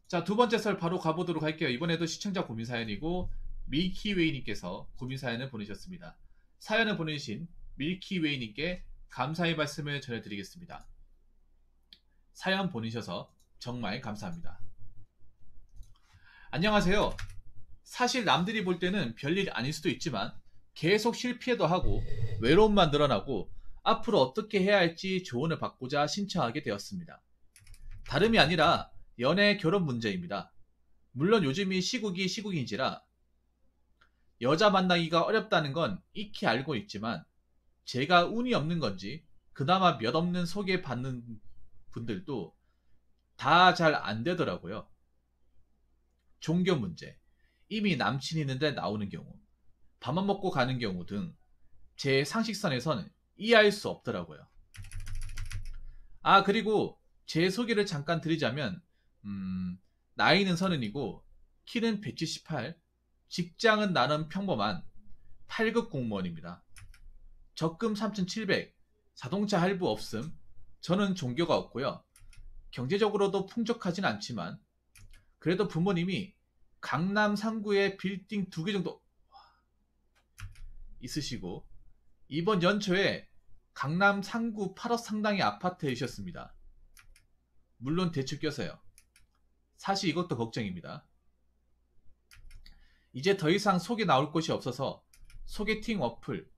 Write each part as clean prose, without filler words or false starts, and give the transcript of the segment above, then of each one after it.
자, 두 번째 썰 바로 가보도록 할게요. 이번에도 시청자 고민 사연이고 밀키웨이님께서 고민 사연을 보내셨습니다. 사연을 보내신 밀키웨이님께 감사의 말씀을 전해드리겠습니다. 사연 보내셔서 정말 감사합니다. 안녕하세요. 사실 남들이 볼 때는 별일 아닐 수도 있지만 계속 실패도 하고 외로움만 늘어나고 앞으로 어떻게 해야 할지 조언을 받고자 신청하게 되었습니다. 다름이 아니라 연애 결혼 문제입니다. 물론 요즘이 시국이 시국인지라 여자 만나기가 어렵다는 건 익히 알고 있지만 제가 운이 없는 건지 그나마 몇 없는 소개받는 분들도 다 잘 안 되더라고요. 종교 문제, 이미 남친이 있는데 나오는 경우, 밥만 먹고 가는 경우 등 제 상식선에선 이해할 수 없더라고요. 아, 그리고 제 소개를 잠깐 드리자면 나이는 30이고 키는 178, 직장은 나름 평범한 8급 공무원입니다. 적금 3,700, 자동차 할부 없음, 저는 종교가 없고요. 경제적으로도 풍족하진 않지만 그래도 부모님이 강남 상구에 빌딩 2개 정도 있으시고 이번 연초에 강남 상구 8억 상당의 아파트에 이셨습니다. 물론 대출 껴서요. 사실 이것도 걱정입니다. 이제 더 이상 속에 나올 곳이 없어서 소개팅 어플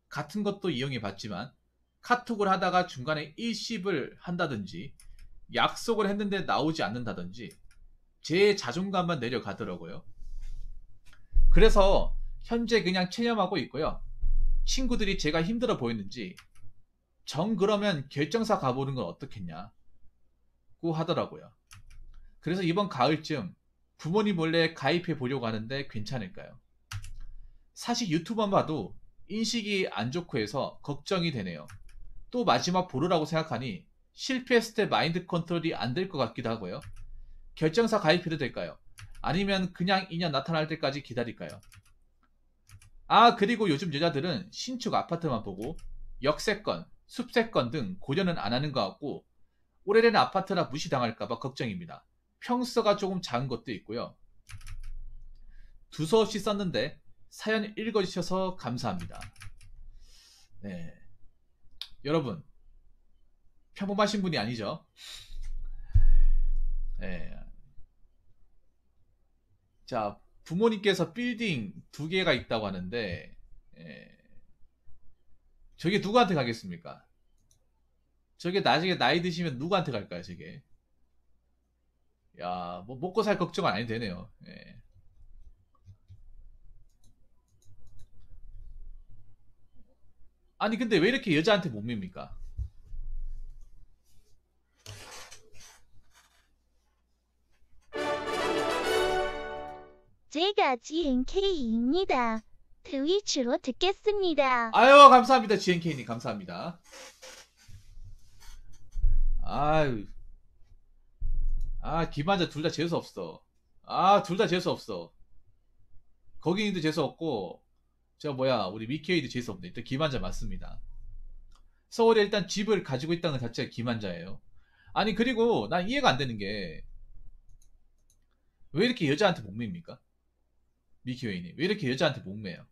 같은 것도 이용해 봤지만 카톡을 하다가 중간에 일십을 한다든지 약속을 했는데 나오지 않는다든지 제 자존감만 내려가더라고요. 그래서 현재 그냥 체념하고 있고요. 친구들이 제가 힘들어 보이는지 정 그러면 결정사 가보는 건 어떻겠냐고 하더라고요. 그래서 이번 가을쯤 부모님 몰래 가입해 보려고 하는데 괜찮을까요? 사실 유튜브만 봐도 인식이 안 좋고 해서 걱정이 되네요. 또 마지막 보루라고 생각하니 실패했을 때 마인드 컨트롤이 안 될 것 같기도 하고요. 결정사 가입해도 될까요? 아니면 그냥 인연 나타날 때까지 기다릴까요? 아, 그리고 요즘 여자들은 신축 아파트만 보고 역세권, 숲세권 등 고려는 안 하는 것 같고 오래된 아파트라 무시당할까봐 걱정입니다. 평수가 조금 작은 것도 있고요. 두서없이 썼는데 사연 읽어주셔서 감사합니다. 네, 여러분 평범하신 분이 아니죠. 네. 자, 부모님께서 빌딩 2개가 있다고 하는데 저게 누구한테 가겠습니까? 저게 나중에 나이 드시면 누구한테 갈까요, 저게? 야, 뭐 먹고 살 걱정은 안 해도 되네요. 예. 아니 근데 왜 이렇게 여자한테 못 밉니까? 제가 GNK입니다. 트위치로 듣겠습니다. 아유, 감사합니다. GNK님 감사합니다. 아유, 아 김한자 둘 다 재수 없어. 아, 둘 다 재수 없어. 거기님도 재수 없고 저 뭐야 우리 미케이도 재수 없네. 일단 김한자 맞습니다. 서울에 일단 집을 가지고 있다는 것 자체가 김한자예요. 아니 그리고 난 이해가 안 되는 게 왜 이렇게 여자한테 목매입니까? 미키웨이님 왜 이렇게 여자한테 목매요?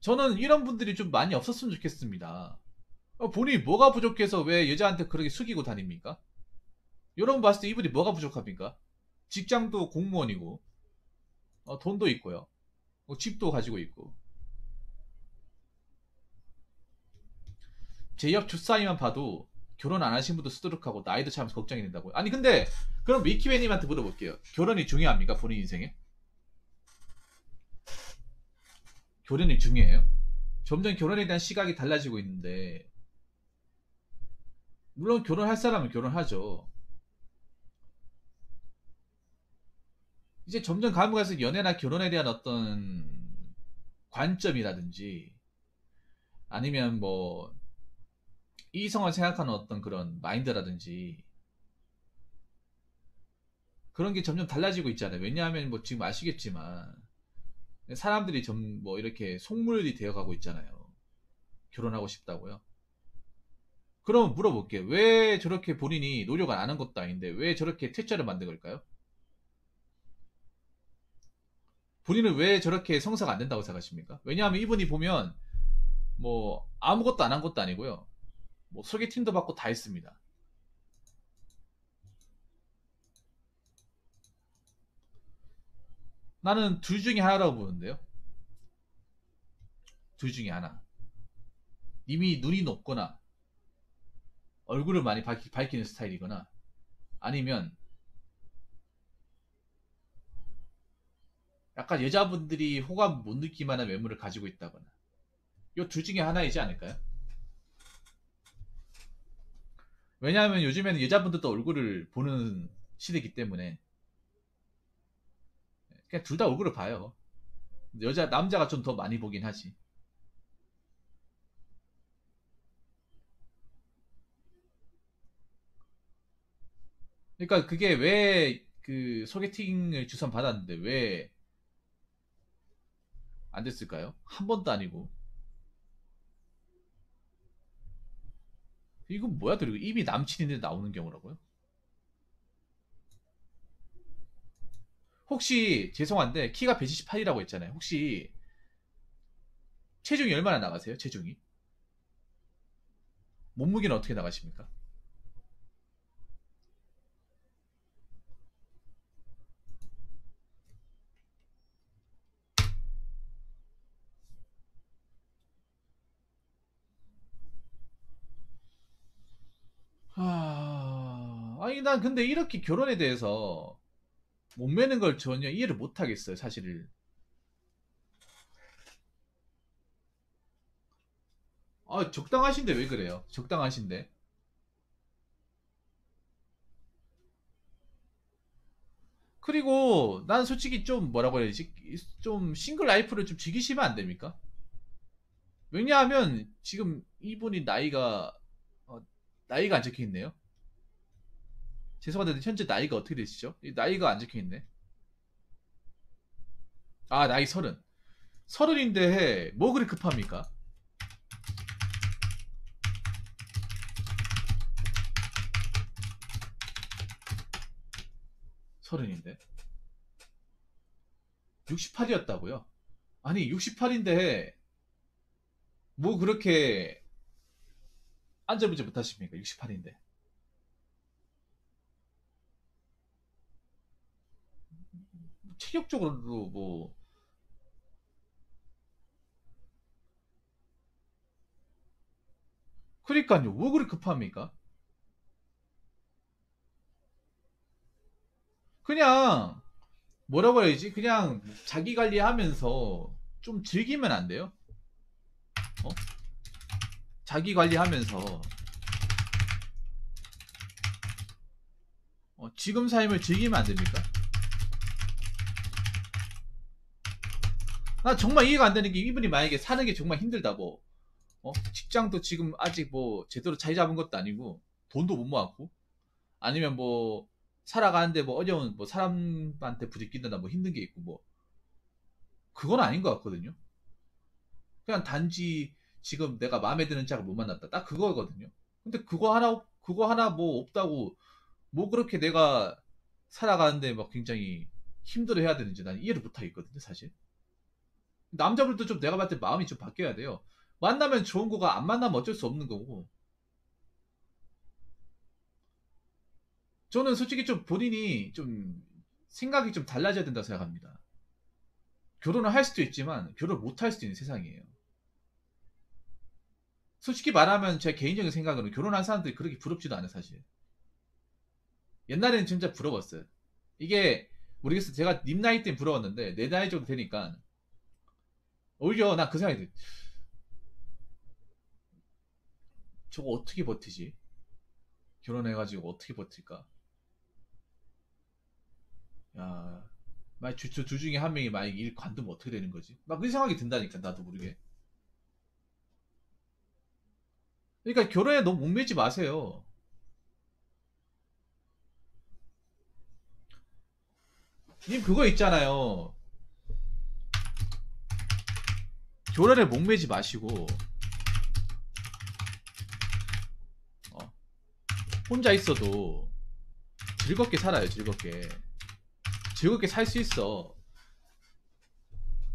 저는 이런 분들이 좀 많이 없었으면 좋겠습니다. 본인이 뭐가 부족해서 왜 여자한테 그렇게 숙이고 다닙니까? 여러분 봤을 때 이분이 뭐가 부족합니까? 직장도 공무원이고 돈도 있고요. 집도 가지고 있고 제 옆 주사위만 봐도 결혼 안 하신 분도 수두룩하고 나이도 참 걱정이 된다고요. 아니 근데 그럼 미키웨님한테 물어볼게요. 결혼이 중요합니까? 본인 인생에? 결혼이 중요해요? 점점 결혼에 대한 시각이 달라지고 있는데 물론 결혼할 사람은 결혼하죠. 이제 점점 가면 갈수록 연애나 결혼에 대한 어떤 관점이라든지 아니면 뭐 이성을 생각하는 어떤 그런 마인드라든지 그런 게 점점 달라지고 있잖아요. 왜냐하면 뭐 지금 아시겠지만 사람들이 좀 뭐 이렇게 속물이 되어가고 있잖아요. 결혼하고 싶다고요? 그럼 물어볼게요. 왜 저렇게 본인이 노력을 안 한 것도 아닌데 왜 저렇게 퇴짜를 만든 걸까요? 본인은 왜 저렇게 성사가 안 된다고 생각하십니까? 왜냐하면 이분이 보면 뭐 아무것도 안 한 것도 아니고요. 뭐 소개팅도 받고 다 했습니다. 나는 둘 중에 하나라고 보는데요. 둘 중에 하나. 이미 눈이 높거나 얼굴을 많이 밝히는 스타일이거나 아니면 약간 여자분들이 호감 못 느낄 만한 외모를 가지고 있다거나 이 둘 중에 하나이지 않을까요? 왜냐하면 요즘에는 여자분들도 얼굴을 보는 시대이기 때문에 그냥 둘 다 얼굴을 봐요. 남자가 좀 더 많이 보긴 하지. 그러니까 그게 왜 그 소개팅을 주선 받았는데 왜 안 됐을까요? 한 번도 아니고. 이건 뭐야? 그리고 이미 남친인데 나오는 경우라고요? 혹시 죄송한데 키가 178이라고 했잖아요. 혹시 체중이 얼마나 나가세요? 체중이? 몸무게는 어떻게 나가십니까? 아니 난 근데 이렇게 결혼에 대해서 못 매는 걸 전혀 이해를 못 하겠어요, 사실. 적당하신데 왜 그래요? 적당하신데. 그리고 난 솔직히 좀 뭐라고 해야 되지? 좀 싱글 라이프를 좀 즐기시면 안 됩니까? 왜냐하면 지금 이분이 어, 나이가 안 적혀 있네요. 죄송한데 현재 나이가 어떻게 되시죠? 나이가 안 적혀 있네. 나이 30. 30인데 뭐 그리 급합니까? 30인데 68이었다고요? 아니 68인데 뭐 그렇게 앉아보지 못하십니까? 68인데 체력적으로도 뭐 그러니까요. 뭐 그리 급합니까? 그냥 뭐라고 해야지? 그냥 자기 관리하면서 좀 즐기면 안 돼요? 어? 자기 관리하면서 지금 삶을 즐기면 안 됩니까? 나 정말 이해가 안 되는 게 이분이 만약에 사는 게 정말 힘들다고 직장도 지금 아직 뭐 제대로 자리 잡은 것도 아니고 돈도 못 모았고 아니면 뭐 살아가는데 뭐 어려운 뭐 사람한테 부딪힌다나 뭐 힘든 게 있고 뭐 그건 아닌 것 같거든요. 그냥 단지 지금 내가 마음에 드는 짝을 못 만났다. 딱 그거거든요. 근데 그거 하나 뭐 없다고 뭐 그렇게 내가 살아가는데 막 굉장히 힘들어 해야 되는지 난 이해를 못 하겠거든요, 사실. 남자분들도 좀 내가 봤을 때 마음이 좀 바뀌어야 돼요. 만나면 좋은 거가 안 만나면 어쩔 수 없는 거고. 저는 솔직히 좀 본인이 좀 생각이 좀 달라져야 된다고 생각합니다. 결혼을 할 수도 있지만 결혼을 못 할 수도 있는 세상이에요. 솔직히 말하면 제 개인적인 생각으로는 결혼한 사람들이 그렇게 부럽지도 않아요, 사실. 옛날에는 진짜 부러웠어요. 이게 모르겠어요. 제가 님 나이 때는 부러웠는데 내 나이 정도 되니까 오히려 나 그 생각이 들어요. 저거 어떻게 버티지? 결혼해가지고 어떻게 버틸까? 야, 만약 둘 중에 한 명이 만약 일 관두면 어떻게 되는 거지? 막 그런 생각이 든다니까 나도 모르게. 그러니까 결혼에 너무 목매지 마세요. 님 그거 있잖아요. 결혼에 목매지 마시고 혼자 있어도 즐겁게 살아요. 즐겁게 살 수 있어.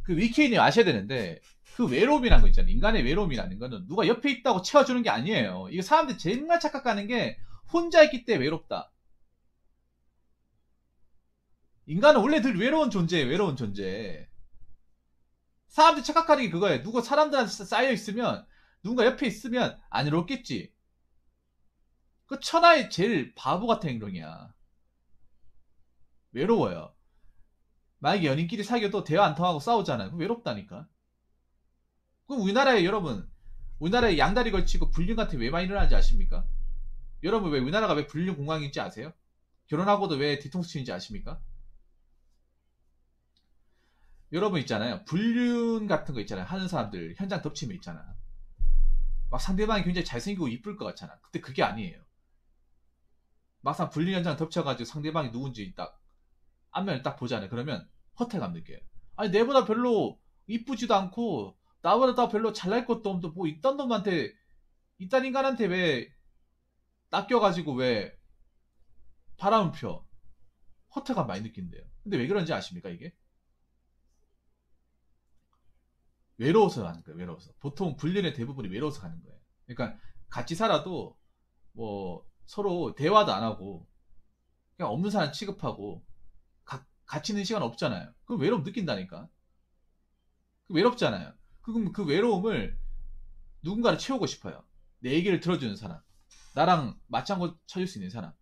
그 위키님 아셔야 되는데 그 외로움이라는 거 있잖아요. 인간의 외로움이라는 거는 누가 옆에 있다고 채워주는 게 아니에요. 이거 사람들이 정말 착각하는 게 혼자 있기 때문에 외롭다. 인간은 원래 늘 외로운 존재예요. 외로운 존재. 사람들이 착각하는 게 그거예요. 누가 사람들한테 쌓여 있으면 누군가 옆에 있으면 안 외롭겠지. 그 천하의 제일 바보 같은 행동이야. 외로워요. 만약에 연인끼리 사귀어도 대화 안 통하고 싸우잖아요. 그럼 외롭다니까. 그럼 우리나라에 여러분, 우리나라에 양다리 걸치고 불륜 같은 게 왜 많이 일어나는지 아십니까? 여러분 왜 우리나라가 왜 불륜 공강인지 아세요? 결혼하고도 왜 뒤통수 치는지 아십니까? 여러분 있잖아요. 불륜 같은 거 있잖아요. 하는 사람들 현장 덮치면 있잖아. 막 상대방이 굉장히 잘생기고 이쁠 것 같잖아. 근데 그게 아니에요. 막상 불륜 현장 덮쳐가지고 상대방이 누군지 딱 안면을 딱 보잖아요. 그러면 허탈감 느껴요. 아니 내보다 별로 이쁘지도 않고 나보다 별로 잘날 것도 없는데 뭐 이딴 놈한테 이딴 인간한테 왜 낚여가지고 왜 바람을 펴. 허탈감 많이 느낀대요. 근데 왜 그런지 아십니까 이게? 외로워서 가는 거예요. 외로워서. 보통 불륜의 대부분이 외로워서 가는 거예요. 그러니까 같이 살아도 뭐 서로 대화도 안 하고 그냥 없는 사람 취급하고 같이 있는 시간 없잖아요. 그럼 외로움 느낀다니까. 외롭잖아요. 그럼 그 외로움을 누군가를 채우고 싶어요. 내 얘기를 들어주는 사람. 나랑 맞장구 쳐줄 수 있는 사람.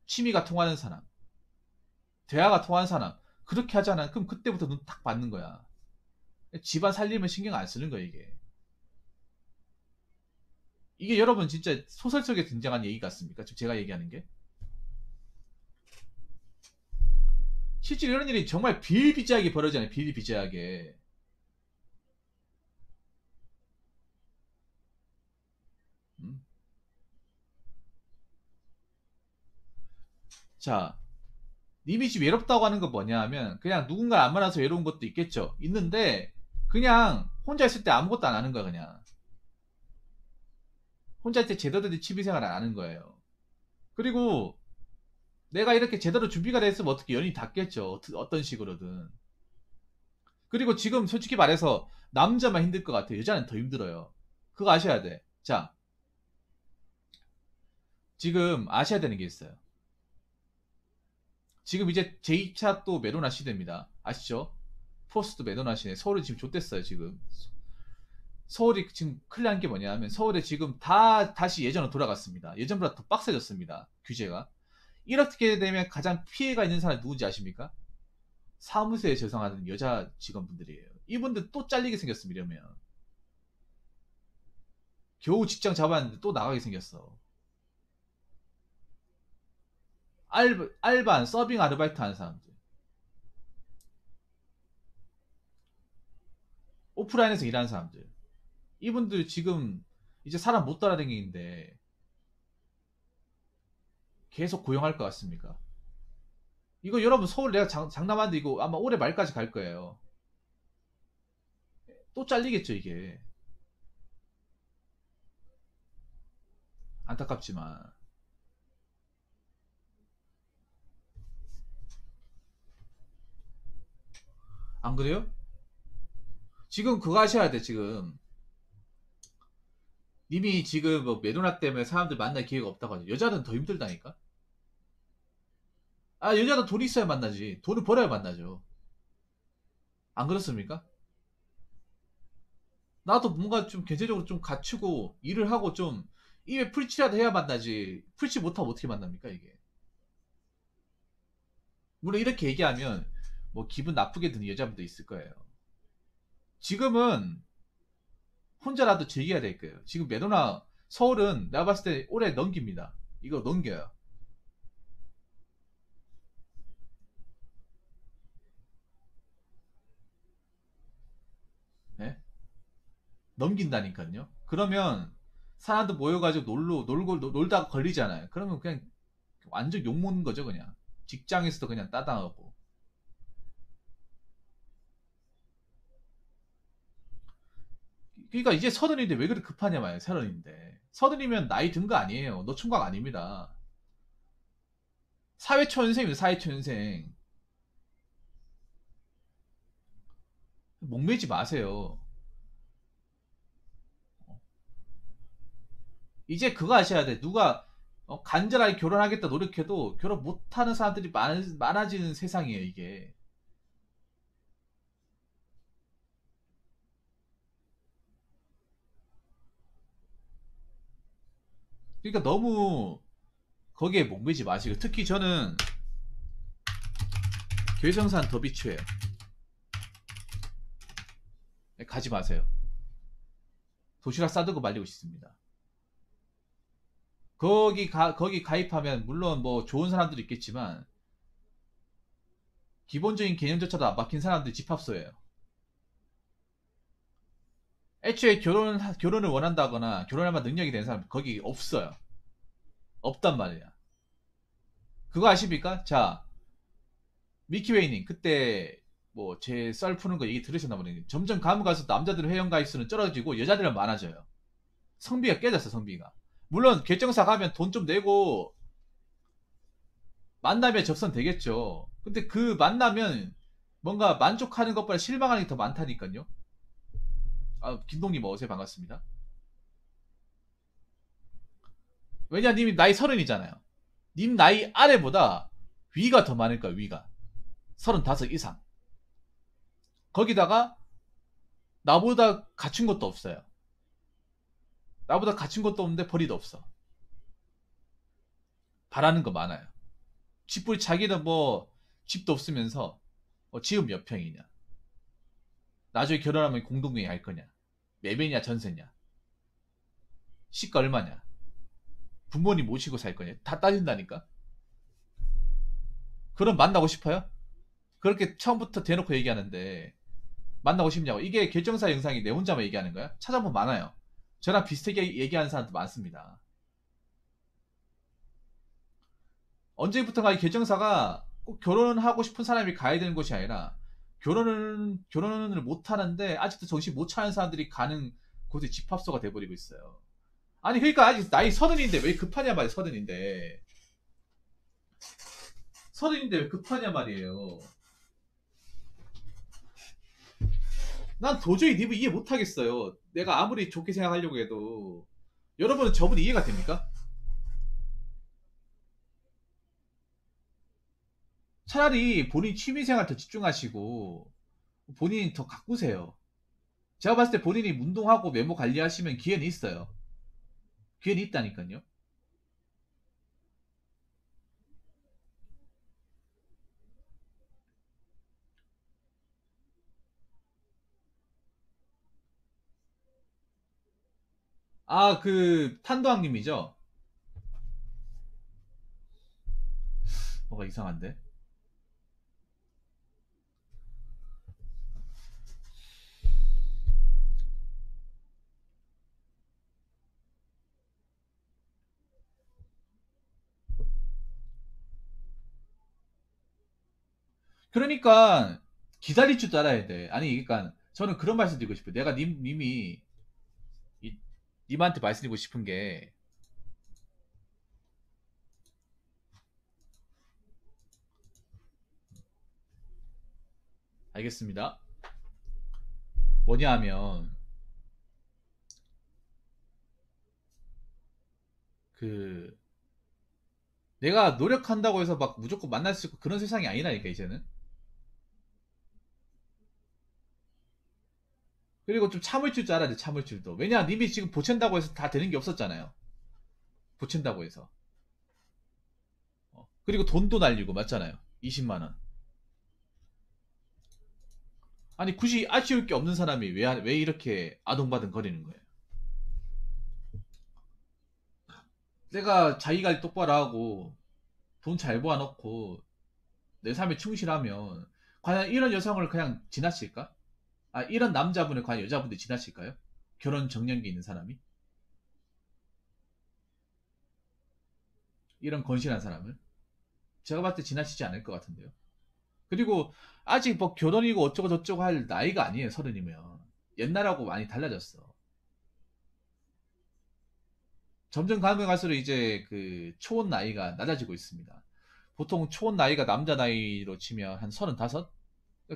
취미가 통하는 사람. 대화가 통하는 사람. 그렇게 하잖아. 그럼 그때부터 눈 딱 받는 거야. 집안 살림을 신경 안 쓰는 거야, 이게. 이게 여러분 진짜 소설 속에 등장한 얘기 같습니까? 지금 제가 얘기하는 게. 실제로 이런 일이 정말 비일비재하게 벌어지잖아요. 비일비재하게. 음? 자, 이미지 외롭다고 하는 건 뭐냐 하면 그냥 누군가 안 만나서 외로운 것도 있겠죠. 있는데 그냥 혼자 있을 때 아무것도 안 하는 거야 그냥. 혼자 있을 때 제대로 된 취미생활 안 하는 거예요. 그리고 내가 이렇게 제대로 준비가 됐으면 어떻게 연인이 닿겠죠. 어떤 식으로든. 그리고 지금 솔직히 말해서 남자만 힘들 것 같아요. 여자는 더 힘들어요. 그거 아셔야 돼. 자, 지금 아셔야 되는 게 있어요. 지금 이제 제2차 또 메로나 시대입니다. 아시죠? 포스트 메로나 시대. 서울이 지금 좆됐어요, 지금. 서울이 지금 큰일 난 게 뭐냐 하면 서울에 지금 다시 예전으로 돌아갔습니다. 예전보다 더 빡세졌습니다. 규제가. 이렇게 되면 가장 피해가 있는 사람이 누군지 아십니까? 사무소에 재성하는 여자 직원분들이에요. 이분들 또 잘리게 생겼습니다. 이러면. 겨우 직장 잡았는데 또 나가게 생겼어. 알바, 서빙 아르바이트 하는 사람들. 오프라인에서 일하는 사람들. 이분들 지금 이제 사람 못 따라다니는데 계속 고용할 것 같습니까? 이거 여러분 서울 내가 장담하는데 이거 아마 올해 말까지 갈 거예요. 또 잘리겠죠 이게. 안타깝지만. 안 그래요? 지금 그거 하셔야 돼 지금. 님이 지금 뭐 메로나 때문에 사람들 만날 기회가 없다고 하죠. 여자는 더 힘들다니까? 아, 여자는 돈 있어야 만나지. 돈을 벌어야 만나죠. 안 그렇습니까? 나도 뭔가 좀 경제적으로 좀 갖추고 일을 하고 좀 입에 풀칠이라도 해야 만나지. 풀칠 못하면 어떻게 만납니까, 이게? 물론 이렇게 얘기하면 뭐 기분 나쁘게 드는 여자분도 있을 거예요. 지금은 혼자라도 즐겨야 될 거예요. 지금 메로나 서울은 내가 봤을 때 올해 넘깁니다. 이거 넘겨요. 네? 넘긴다니까요. 그러면 사람들 모여가지고 놀다가 걸리잖아요. 그러면 그냥 완전 욕먹는 거죠, 그냥. 직장에서도 그냥 따당하고. 그러니까 이제 서른인데 왜 그렇게 급하냐 말이야. 서른인데. 서른이면 나이 든 거 아니에요. 노총각 아닙니다. 사회초년생입니다. 사회초년생. 목매지 마세요. 이제 그거 아셔야 돼. 누가 간절하게 결혼하겠다 노력해도 결혼 못하는 사람들이 많아지는 세상이에요, 이게. 그러니까 너무 거기에 목매지 마시고, 특히 저는 괴성산 더 비추해요. 가지 마세요. 도시락 싸들고 말리고 싶습니다. 거기 가입하면 물론 뭐 좋은 사람들이 있겠지만 기본적인 개념조차도 안 박힌 사람들이 집합소예요. 애초에 결혼을 원한다거나 결혼할 만한 능력이 되는 사람 거기 없어요. 없단 말이야. 그거 아십니까? 자, 미키웨이님 그때 뭐 제 썰 푸는 거 얘기 들으셨나 보네. 점점 가면 가서 남자들 회원 가입 수는 떨어지고 여자들은 많아져요. 성비가 깨졌어, 성비가. 물론 결정사 가면 돈 좀 내고 만나면 접선되겠죠. 근데 그 만나면 뭔가 만족하는 것보다 실망하는 게 더 많다니까요. 아, 김동님 어서 반갑습니다. 왜냐, 님이 나이 30이잖아요. 님 나이 아래보다 위가 더 많을 거야, 위가. 35 이상. 거기다가 나보다 갖춘 것도 없어요. 나보다 갖춘 것도 없는데 벌이도 없어. 바라는 거 많아요. 집불 자기는 뭐 집도 없으면서 지금 몇 평이냐. 나중에 결혼하면 공동명의 할 거냐. 매매냐 전세냐. 시가 얼마냐. 부모님 모시고 살 거냐. 다 따진다니까. 그럼 만나고 싶어요? 그렇게 처음부터 대놓고 얘기하는데 만나고 싶냐고. 이게 결정사 영상이 내 혼자만 얘기하는 거야? 찾아보면 많아요. 저랑 비슷하게 얘기하는 사람도 많습니다. 언제부턴가 이 결정사가 꼭 결혼하고 싶은 사람이 가야 되는 곳이 아니라 결혼을 못 하는데 아직도 정신 못 차리는 사람들이 가는 곳이 집합소가 돼버리고 있어요. 아니 그러니까 아직 나이 30인데 왜 급하냐 말이야. 30인데 왜 급하냐 말이에요. 난 도저히 님을 이해 못하겠어요. 내가 아무리 좋게 생각하려고 해도. 여러분은 저분이 이해가 됩니까? 차라리 본인 취미생활 더 집중하시고 본인이 더 가꾸세요. 제가 봤을 때 본인이 운동하고 외모 관리하시면 기회는 있어요. 기회는 있다니까요. 아, 그 탄도왕님이죠? 뭐가 이상한데? 그러니까 기다릴 줄 알아야 돼. 아니, 그러니까 저는 그런 말씀 드리고 싶어요. 내가 님이 님한테 말씀드리고 싶은 게, 알겠습니다. 뭐냐 하면 그 내가 노력한다고 해서 막 무조건 만날 수 있고 그런 세상이 아니라니까 이제는. 그리고 좀 참을 줄 알아야 돼. 참을 줄도. 왜냐, 님이 지금 보챈다고 해서 다 되는 게 없었잖아요. 보챈다고 해서. 그리고 돈도 날리고 맞잖아요. 20만 원. 아니 굳이 아쉬울 게 없는 사람이 왜 이렇게 아동바등 거리는 거예요? 내가 자기관리 똑바로 하고 돈 잘 모아놓고 내 삶에 충실하면 과연 이런 여성을 그냥 지나칠까? 아, 이런 남자분을 과연 여자분들이 지나칠까요? 결혼 정년기 있는 사람이? 이런 건실한 사람을? 제가 봤을 때 지나치지 않을 것 같은데요. 그리고 아직 뭐 결혼이고 어쩌고 저쩌고 할 나이가 아니에요. 30이면. 옛날하고 많이 달라졌어. 점점 가면 갈수록 이제 그 초혼 나이가 낮아지고 있습니다. 보통 초혼 나이가 남자 나이로 치면 한 35?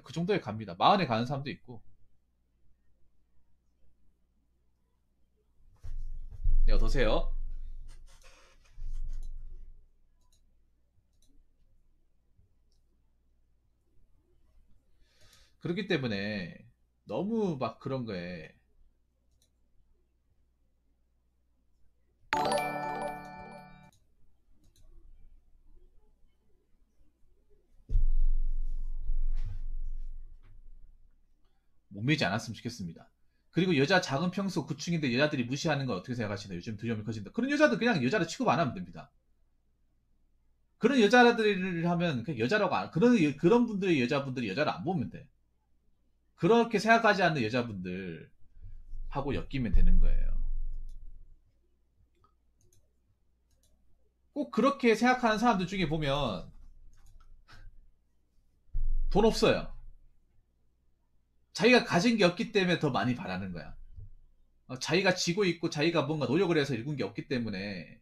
그 정도에 갑니다. 40에 가는 사람도 있고. 네, 어서오세요. 그렇기 때문에 너무 막 그런 거에 목매지 않았으면 좋겠습니다. 그리고 여자 작은 평수 구충인데 여자들이 무시하는 거 어떻게 생각하시나요? 요즘 두려움이 커진다. 그런 여자들 그냥 여자로 취급 안 하면 됩니다. 그런 여자들을 하면 그냥 여자라고 안, 그런 분들의 여자분들이 여자를 안 보면 돼. 그렇게 생각하지 않는 여자분들하고 엮이면 되는 거예요. 꼭 그렇게 생각하는 사람들 중에 보면 돈 없어요. 자기가 가진 게 없기 때문에 더 많이 바라는 거야. 자기가 지고 있고 자기가 뭔가 노력을 해서 일군 게 없기 때문에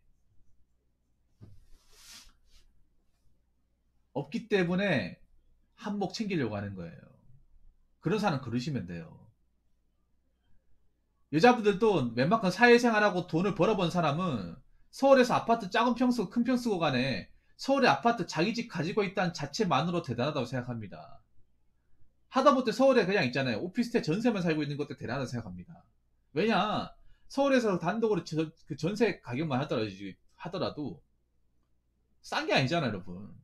한몫 챙기려고 하는 거예요. 그런 사람 그러시면 돼요. 여자분들도 웬만큼 사회생활하고 돈을 벌어본 사람은 서울에서 아파트 작은 평수 큰 평수고 간에 서울에 아파트 자기 집 가지고 있다는 자체만으로 대단하다고 생각합니다. 하다못해 서울에 그냥 있잖아요. 오피스텔 전세만 살고 있는 것도 대단하다고 생각합니다. 왜냐, 서울에서 단독으로 그 전세 가격만 하더라도 싼 게 아니잖아요, 여러분.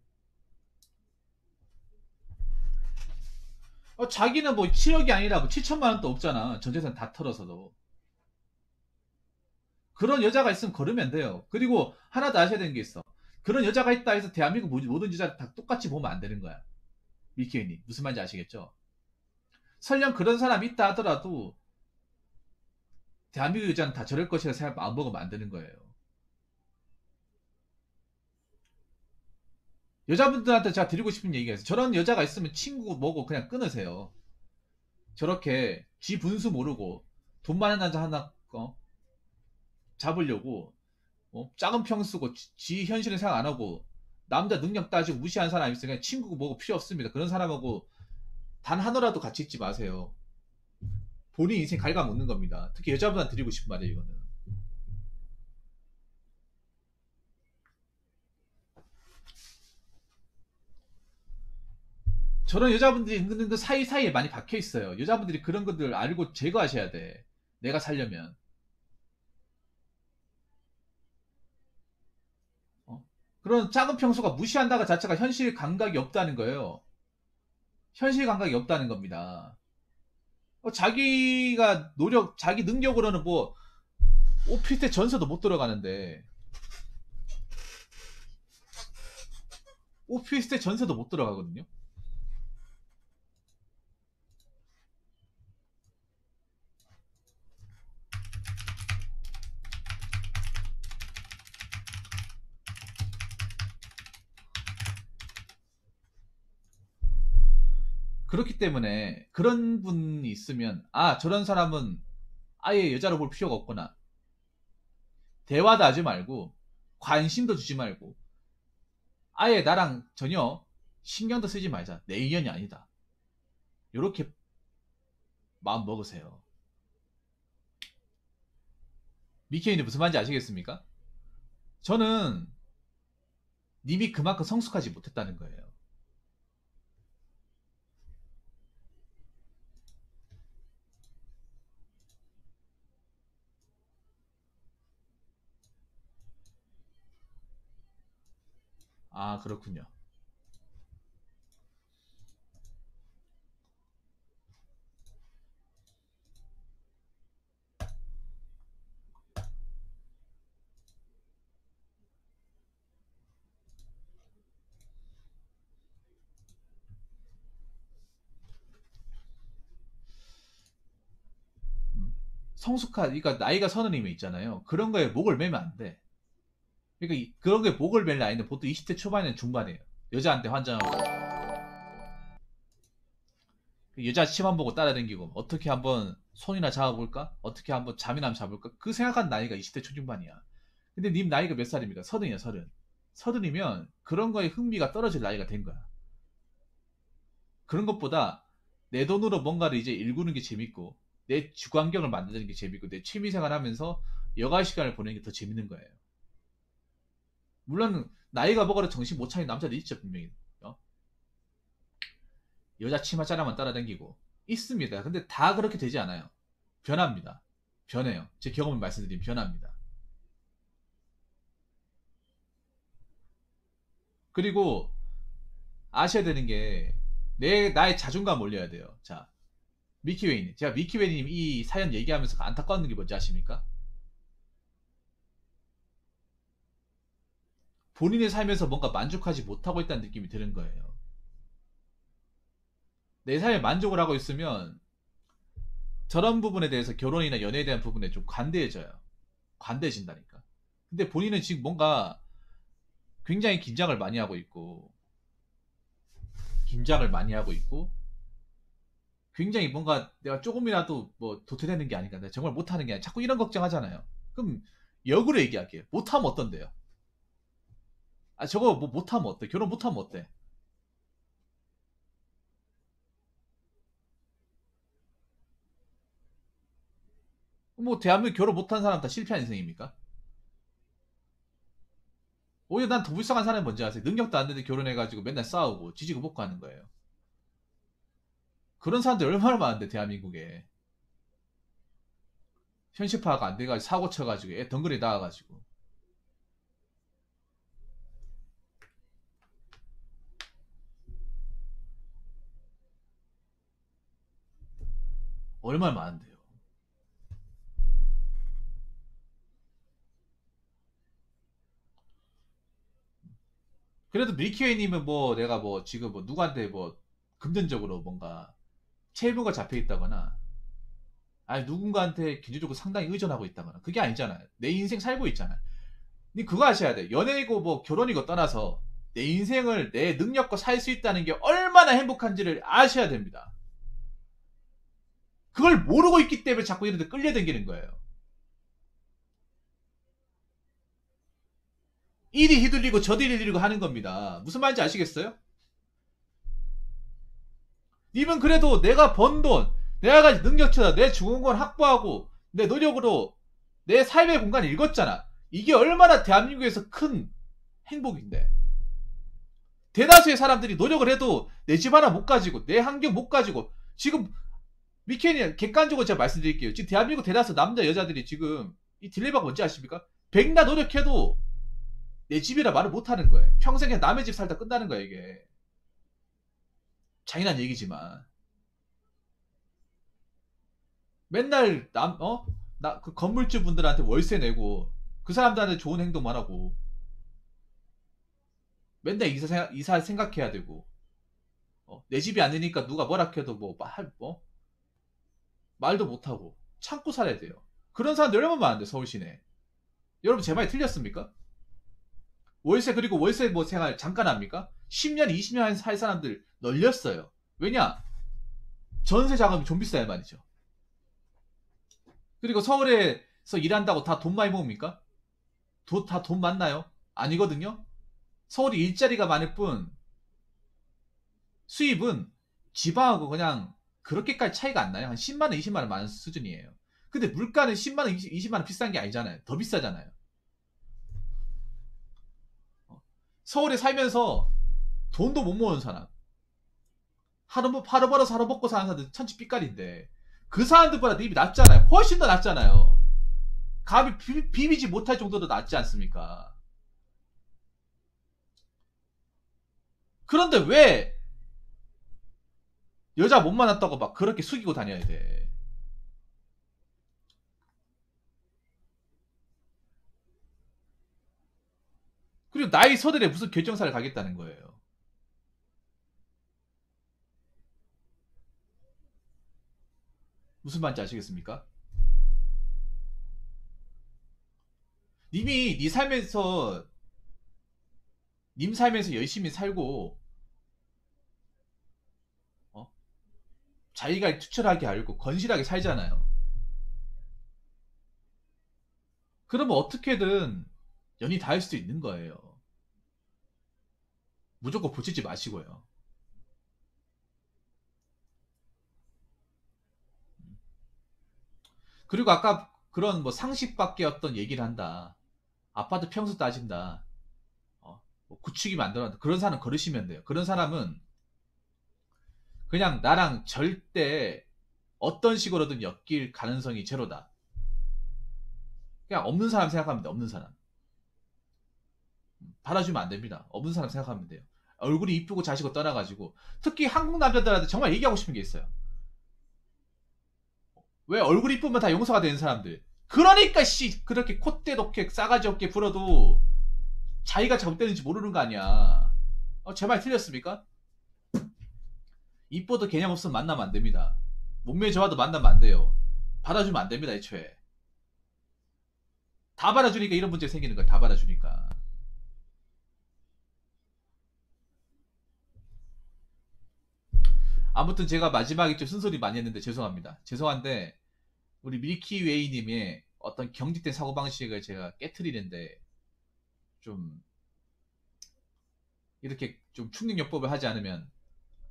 자기는 뭐 7억이 아니라 뭐 7천만 원도 없잖아. 전 재산 다 털어서도. 그런 여자가 있으면 걸으면 돼요. 그리고 하나 더 아셔야 되는 게 있어. 그런 여자가 있다 해서 대한민국 모든 여자 다 똑같이 보면 안 되는 거야. 미케이님 무슨 말인지 아시겠죠? 설령 그런 사람이 있다 하더라도 대한민국 여자는 다 저럴 것이라 생각 마음 먹으면 안 되는 거예요. 여자분들한테 제가 드리고 싶은 얘기가 있어요. 저런 여자가 있으면 친구 뭐고 그냥 끊으세요. 저렇게 지 분수 모르고 돈 많은 남자 하나 잡으려고 작은 평수고 지 현실을 생각 안 하고 남자 능력 따지고 무시하는 사람 있으면 친구고 뭐고 필요 없습니다. 그런 사람하고 단 하나라도 같이 있지 마세요. 본인 인생 갉아먹는 겁니다. 특히 여자분한테 드리고 싶은 말이에요, 이거는. 저런 여자분들이 은근 사이사이에 많이 박혀 있어요. 여자분들이 그런 것들 알고 제거하셔야 돼. 내가 살려면. 어? 그런 작은 평수가 무시한다가 자체가 현실 감각이 없다는 거예요. 현실 감각이 없다는 겁니다. 자기가 자기 능력으로는 뭐 오피스텔 전세도 못 들어가는데 오피스텔 전세도 못 들어가거든요. 그렇기 때문에 그런 분이 있으면 저런 사람은 아예 여자로 볼 필요가 없구나. 대화도 하지 말고 관심도 주지 말고 아예 나랑 전혀 신경도 쓰지 말자. 내 인연이 아니다. 이렇게 마음 먹으세요. 미케이는 무슨 말인지 아시겠습니까? 저는 님이 그만큼 성숙하지 못했다는 거예요. 그렇군요. 그러니까 나이가 서른이면 있잖아요. 그런 거에 목을 매면 안 돼. 그러니까 그런 거에 목을 맬 나이는 보통 20대 초반에는 중반이에요. 여자한테 환장하고 여자 치만 보고 따라다니고 어떻게 한번 손이나 잡아볼까? 어떻게 한번 잠이나 잡을까? 그 생각한 나이가 20대 초중반이야. 근데 님 나이가 몇 살입니까? 30이야, 30. 30이면 그런 거에 흥미가 떨어질 나이가 된 거야. 그런 것보다 내 돈으로 뭔가를 이제 일구는 게 재밌고, 내 주관경을 만드는 게 재밌고, 내 취미생활 하면서 여가 시간을 보내는 게 더 재밌는 거예요. 물론 나이가 먹어도 정신 못 차리는 남자도 있죠, 분명히. 여자 치마 자랑만 따라다니고 있습니다. 근데 다 그렇게 되지 않아요. 변합니다. 변해요. 제 경험을 말씀드리면 변합니다. 그리고 아셔야 되는 게 나의 자존감 올려야 돼요. 자, 미키웨이님. 제가 미키웨이님 이 사연 얘기하면서 안타까운 게 뭔지 아십니까? 본인의 삶에서 뭔가 만족하지 못하고 있다는 느낌이 드는 거예요. 내 삶에 만족을 하고 있으면 저런 부분에 대해서 결혼이나 연애에 대한 부분에 좀 관대해져요. 관대해진다니까. 근데 본인은 지금 뭔가 굉장히 긴장을 많이 하고 있고, 굉장히 뭔가 내가 조금이라도 뭐 도태되는 게 아닌가, 내가 정말 못하는 게 아니라 자꾸 이런 걱정하잖아요. 그럼 역으로 얘기할게요. 못하면 어떤데요? 아, 저거 뭐 못하면 어때? 결혼 못하면 어때? 뭐 대한민국 결혼 못한 사람 다 실패한 인생입니까? 오히려 난 더 불쌍한 사람이 뭔지 아세요? 능력도 안 되는데 결혼해가지고 맨날 싸우고 지지고 볶고 하는 거예요. 그런 사람들 얼마나 많은데, 대한민국에. 현실파가 안 돼가지고 사고 쳐가지고 애 덩그리 나와가지고. 얼마나 많은데요. 그래도 밀키웨이님은 뭐 내가 뭐 지금 뭐 누구한테 뭐 금전적으로 뭔가 채무가 잡혀 있다거나, 아니 누군가한테 경제적으로 상당히 의존하고 있다거나 그게 아니잖아요. 내 인생 살고 있잖아요. 니 그거 아셔야 돼. 연애이고 뭐 결혼이고 떠나서 내 인생을 내 능력과 살 수 있다는 게 얼마나 행복한지를 아셔야 됩니다. 그걸 모르고 있기 때문에 자꾸 이런 데 끌려다니는 거예요. 이리 휘둘리고 저리 휘둘리고 하는 겁니다. 무슨 말인지 아시겠어요? 님은 그래도 내가 번 돈, 내가 가진 능력치다 내 주공권 확보하고 내 노력으로 내 삶의 공간을 읽었잖아. 이게 얼마나 대한민국에서 큰 행복인데. 대다수의 사람들이 노력을 해도 내 집 하나 못 가지고 내 환경 못 가지고, 지금 미케니 객관적으로 제가 말씀드릴게요. 지금 대한민국 대다수 남자 여자들이 지금 이 딜레마가 뭔지 아십니까? 백나 노력해도 내 집이라 말을 못 하는 거예요. 평생 그냥 남의 집 살다 끝나는 거예요, 이게. 잔인한 얘기지만. 맨날 그 건물주 분들한테 월세 내고 그 사람들한테 좋은 행동만 하고 맨날 이사 생각해야 되고, 내 집이 아니니까 누가 뭐라 해도 말도 못하고 참고 살아야 돼요. 그런 사람들 얼마나 많은데, 서울 시내. 여러분 제 말이 틀렸습니까? 월세, 그리고 월세 뭐 생활 잠깐 합니까? 10년 20년 살 사람들 널렸어요. 왜냐? 전세 자금이 좀 비싸야 말이죠. 그리고 서울에서 일한다고 다 돈 많이 모읍니까? 다 돈 많나요? 아니거든요. 서울이 일자리가 많을 뿐 수입은 지방하고 그냥 그렇게까지 차이가 안 나요. 한 10만원 20만원 많은 수준이에요. 근데 물가는 10만원 20만원 비싼 게 아니잖아요. 더 비싸잖아요. 서울에 살면서 돈도 못 모으는 사람, 하루 벌어서 하루 먹고 사는 사람들 천지빛깔인데, 그 사람들보다 내 입이 낫잖아요. 훨씬 더 낫잖아요. 감히 비비지 못할 정도로 낫지 않습니까? 그런데 왜 여자 못 만났다고 막 그렇게 숙이고 다녀야 돼? 그리고 나이 서들에 무슨 결정사를 가겠다는 거예요. 무슨 말인지 아시겠습니까? 님이 님 삶에서 열심히 살고, 어? 자기가 투철하게 알고 건실하게 살잖아요. 그러면 어떻게든 연이 닿을 수도 있는 거예요. 무조건 붙이지 마시고요. 그리고 아까 그런 뭐 상식 밖의 어떤 얘기를 한다. 아파트 평수 따진다. 뭐 구축이 만들어낸다. 그런 사람 걸으시면 돼요. 그런 사람은 그냥 나랑 절대 어떤 식으로든 엮일 가능성이 제로다. 그냥 없는 사람 생각하면 돼. 없는 사람. 받아주면 안 됩니다. 없는 사람 생각하면 돼요. 얼굴이 이쁘고 자시고 떠나가지고 특히 한국 남자들한테 정말 얘기하고 싶은 게 있어요. 왜 얼굴 이쁘면 다 용서가 되는 사람들. 그러니까 씨 그렇게 콧대 높게 싸가지 없게 불어도 자기가 잘못되는지 모르는 거 아니야. 제 말 틀렸습니까? 이뻐도 개념 없으면 만나면 안 됩니다. 몸매 좋아도 만나면 안 돼요. 받아주면 안 됩니다. 애초에. 다 받아주니까 이런 문제 생기는 거야. 다 받아주니까. 아무튼 제가 마지막에 좀 쓴소리 많이 했는데 죄송합니다. 죄송한데 우리 밀키웨이님의 어떤 경직된 사고방식을 제가 깨트리는데 좀 이렇게 좀 충격요법을 하지 않으면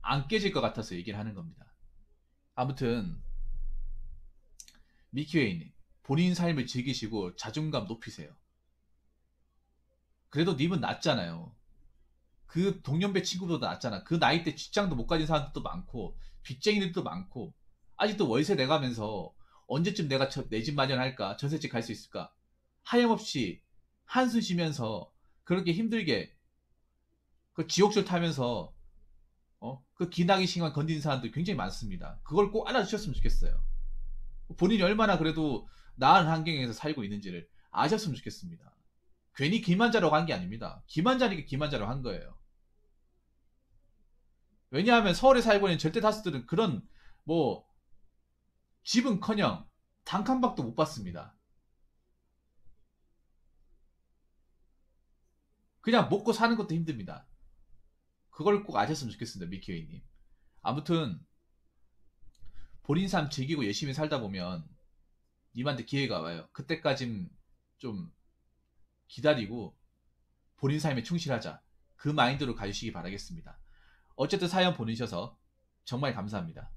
안 깨질 것 같아서 얘기를 하는 겁니다. 아무튼 밀키웨이님 본인 삶을 즐기시고 자존감 높이세요. 그래도 님은 낫잖아요. 그 동년배 친구보다 낫잖아. 그 나이 때 직장도 못 가진 사람들도 많고 빚쟁이들도 많고 아직도 월세 내가면서 언제쯤 내가 내 집 마련할까? 전셋집 갈 수 있을까? 하염없이 한숨 쉬면서 그렇게 힘들게 그 지옥철 타면서 그 기나기 시간 건드린 사람들 굉장히 많습니다. 그걸 꼭 알아주셨으면 좋겠어요. 본인이 얼마나 그래도 나은 환경에서 살고 있는지를 아셨으면 좋겠습니다. 괜히 기만자라고 한 게 아닙니다. 기만자니까 기만자라고 한 거예요. 왜냐하면 서울에 살고 있는 절대 다수들은 그런 뭐 집은커녕 단칸방도 못 받습니다. 그냥 먹고 사는 것도 힘듭니다. 그걸 꼭 아셨으면 좋겠습니다. 미키웨이님. 아무튼 본인 삶 즐기고 열심히 살다 보면 님한테 기회가 와요. 그때까진 좀 기다리고 본인 삶에 충실하자. 그 마인드로 가주시기 바라겠습니다. 어쨌든 사연 보내주셔서 정말 감사합니다.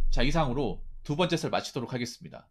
자, 이상으로 두 번째 썰 마치도록 하겠습니다.